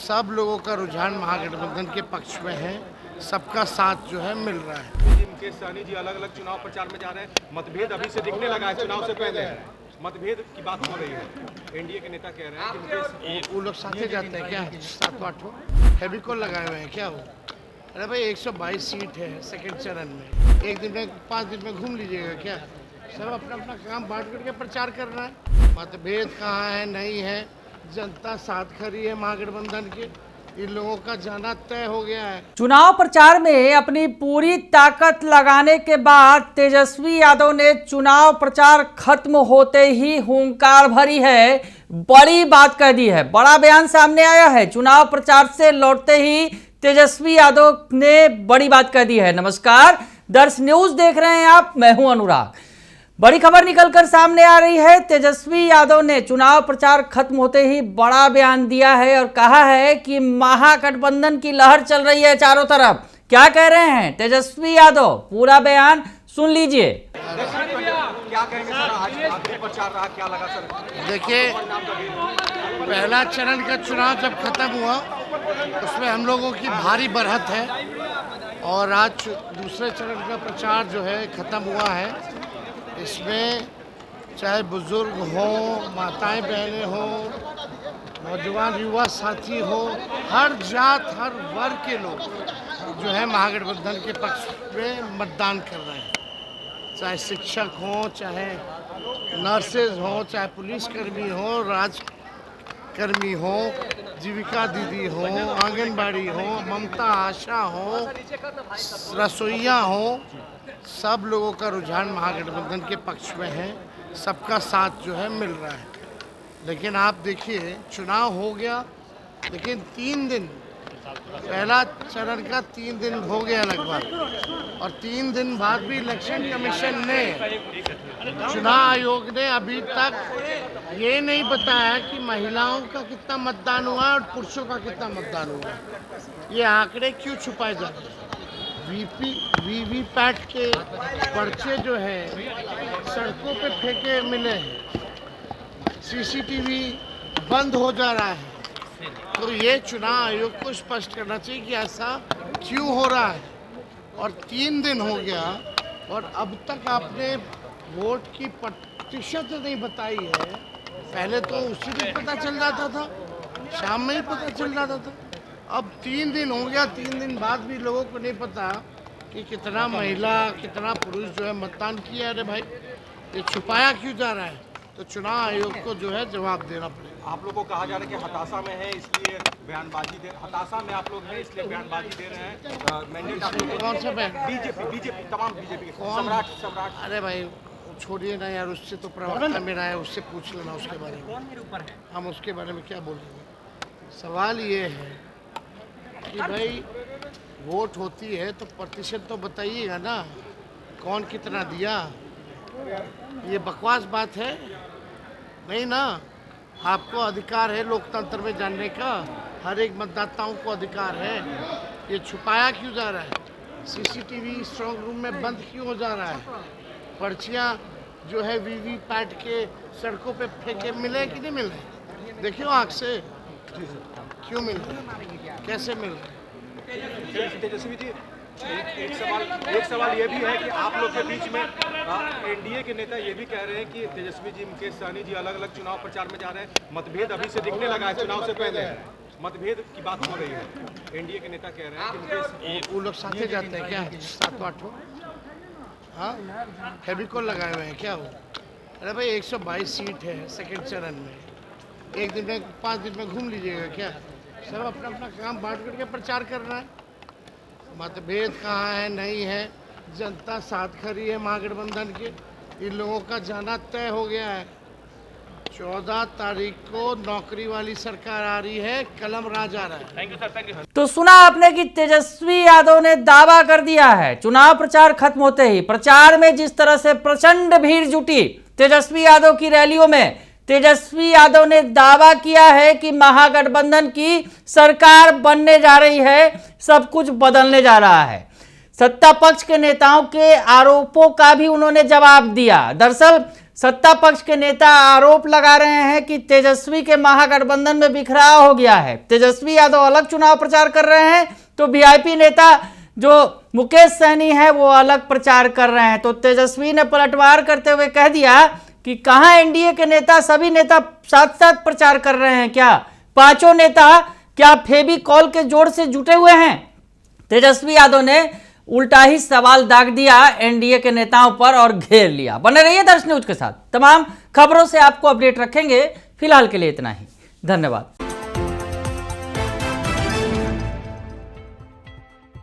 सब लोगों का रुझान महागठबंधन के पक्ष में है। सबका साथ जो है मिल रहा है। मुकेश सहनी जी अलग अलग चुनाव प्रचार में जा रहे हैं। मतभेद अभी से दिखने लगा है, चुनाव से पहले मतभेद की बात हो रही है। एनडीए के नेता कह रहे हैं कि मुकेश वो लोग साथ ही जाते हैं क्या? सातों आठों फेविकोल लगाए हुए हैं क्या वो? अरे भाई 122 सीट है सेकंड चरण में। एक दिन में 5 दिन में घूम लीजिएगा क्या? सब अपना अपना काम बांट करके प्रचार कर रहा है। मतभेद कहाँ है? नहीं है। जनता साथ खड़ी है महागठबंधन के। इन लोगों का जाना तय हो गया है। चुनाव प्रचार में अपनी पूरी ताकत लगाने के बाद तेजस्वी यादव ने चुनाव प्रचार खत्म होते ही हुंकार भरी है, बड़ी बात कह दी है। बड़ा बयान सामने आया है। चुनाव प्रचार से लौटते ही तेजस्वी यादव ने बड़ी बात कह दी है। नमस्कार, दर्श न्यूज देख रहे हैं आप, मैं हूं अनुराग। बड़ी खबर निकलकर सामने आ रही है। तेजस्वी यादव ने चुनाव प्रचार खत्म होते ही बड़ा बयान दिया है और कहा है कि महागठबंधन की लहर चल रही है चारों तरफ। क्या कह रहे हैं तेजस्वी यादव, पूरा बयान सुन लीजिए। क्या कहेंगे सर? आज आखिरी प्रचार रहा, क्या लगा सर? देखिए, पहला चरण का चुनाव जब खत्म हुआ उसमें हम लोगों की भारी बढ़त है और आज दूसरे चरण का प्रचार जो है खत्म हुआ है। इसमें चाहे बुजुर्ग हो, माताएं बहनें हो, नौजवान युवा साथी हो, हर जात हर वर्ग के लोग जो है महागठबंधन के पक्ष में मतदान कर रहे हैं। चाहे शिक्षक हो, चाहे नर्सेज हो, चाहे पुलिसकर्मी हो, राजकर्मी हो, जीविका दीदी हो, आंगनबाड़ी हो, ममता आशा हो, रसोइया हो, सब लोगों का रुझान महागठबंधन के पक्ष में है। सबका साथ जो है मिल रहा है। लेकिन आप देखिए, चुनाव हो गया लेकिन 3 दिन, पहला चरण का 3 दिन हो गया लगभग, और 3 दिन बाद भी इलेक्शन कमीशन ने, चुनाव आयोग ने अभी तक ये नहीं बताया कि महिलाओं का कितना मतदान हुआ और पुरुषों का कितना मतदान हुआ। ये आंकड़े क्यों छुपाए जा रहे हैं? वीवीपैट के पर्चे जो है सड़कों पे फेंके मिले हैं, सीसीटीवी बंद हो जा रहा है। तो ये चुनाव आयोग को स्पष्ट करना चाहिए कि ऐसा क्यों हो रहा है। और 3 दिन हो गया और अब तक आपने वोट की प्रतिशत नहीं बताई है। पहले तो उसी दिन पता चल जाता था, शाम में ही पता चल जाता था। अब 3 दिन हो गया, 3 दिन बाद भी लोगों को नहीं पता कि कितना महिला कितना पुरुष जो है मतदान किया। अरे भाई, ये छुपाया क्यों जा रहा है? तो चुनाव आयोग को जो है जवाब देना पड़ेगा। आप लोगों को कहा जा रहा है कि हताशा में है इसलिए बयानबाजी दे, हताशा में आप लोग हैं इसलिए बयानबाजी दे रहे हैं। मैंडेट आप लोग कौन सा बैन? बीजेपी तमाम बीजेपी के कौन? सम्राट। अरे भाई छोड़िए ना यार, उससे तो प्रवक्ता मेरा है, उससे पूछ लेना उसके बारे में। हम उसके बारे में क्या बोलेंगे? सवाल ये है कि भाई वोट होती है तो प्रतिशत तो बताइएगा ना, कौन कितना दिया। ये बकवास बात है नहीं ना। आपको अधिकार है लोकतंत्र में जानने का, हर एक मतदाताओं को अधिकार है। ये छुपाया क्यों जा रहा है? सीसीटीवी स्ट्रांग रूम में बंद क्यों हो जा रहा है? पर्चियाँ जो है वीवीपैट के सड़कों पे फेंके मिले कि नहीं मिल रहे? देखियो आँख से, क्यों मिल रहे, कैसे मिल रहे? तेजस्वी जी, एक सवाल ये भी है कि आप लोग के बीच में एनडीए के नेता ये भी कह रहे हैं कि तेजस्वी जी, मुकेश सहनी जी अलग अलग चुनाव प्रचार में जा रहे हैं। मतभेद अभी से दिखने लगा है, चुनाव से पहले मतभेद की बात हो रही है। एनडीए के नेता कह रहे हैं कि मुकेश, वो लोग साथ ही जाते हैं क्या? सातों आठों फेविकोल लगाए हुए हैं क्या वो? अरे भाई 122 सीट है सेकंड चरण में। एक दिन में 5 दिन में घूम लीजिएगा क्या? सब अपना अपना काम बांट करके प्रचार कर रहा है। मतभेद कहाँ है? नहीं है। जनता साथ खड़ी है महागठबंधन के। इन लोगों का जाना तय हो गया है। 14 तारीख को नौकरी वाली सरकार आ रही है, कलम राज आ रहा है। Thank you sir, thank you. तो सुना आपने कि तेजस्वी यादव ने दावा कर दिया है। चुनाव प्रचार खत्म होते ही प्रचार में जिस तरह से प्रचंड भीड़ जुटी तेजस्वी यादव की रैलियों में, तेजस्वी यादव ने दावा किया है कि महागठबंधन की सरकार बनने जा रही है, सब कुछ बदलने जा रहा है। सत्ता पक्ष के नेताओं के आरोपों का भी उन्होंने जवाब दिया। दरअसल सत्ता पक्ष के नेता आरोप लगा रहे हैं कि तेजस्वी के महागठबंधन में बिखराव हो गया है। तेजस्वी यादव अलग चुनाव प्रचार कर रहे हैं तो वीआईपी नेता जो मुकेश सहनी है वो अलग प्रचार कर रहे हैं। तो तेजस्वी ने पलटवार करते हुए कह दिया कि कहां एनडीए के नेता, सभी नेता साथ साथ प्रचार कर रहे हैं क्या? पांचों नेता क्या फेविकॉल के जोड़ से जुटे हुए हैं? तेजस्वी यादव ने उल्टा ही सवाल दाग दिया एनडीए के नेताओं पर और घेर लिया। बने रहिए दर्श न्यूज के साथ, तमाम खबरों से आपको अपडेट रखेंगे। फिलहाल के लिए इतना ही, धन्यवाद।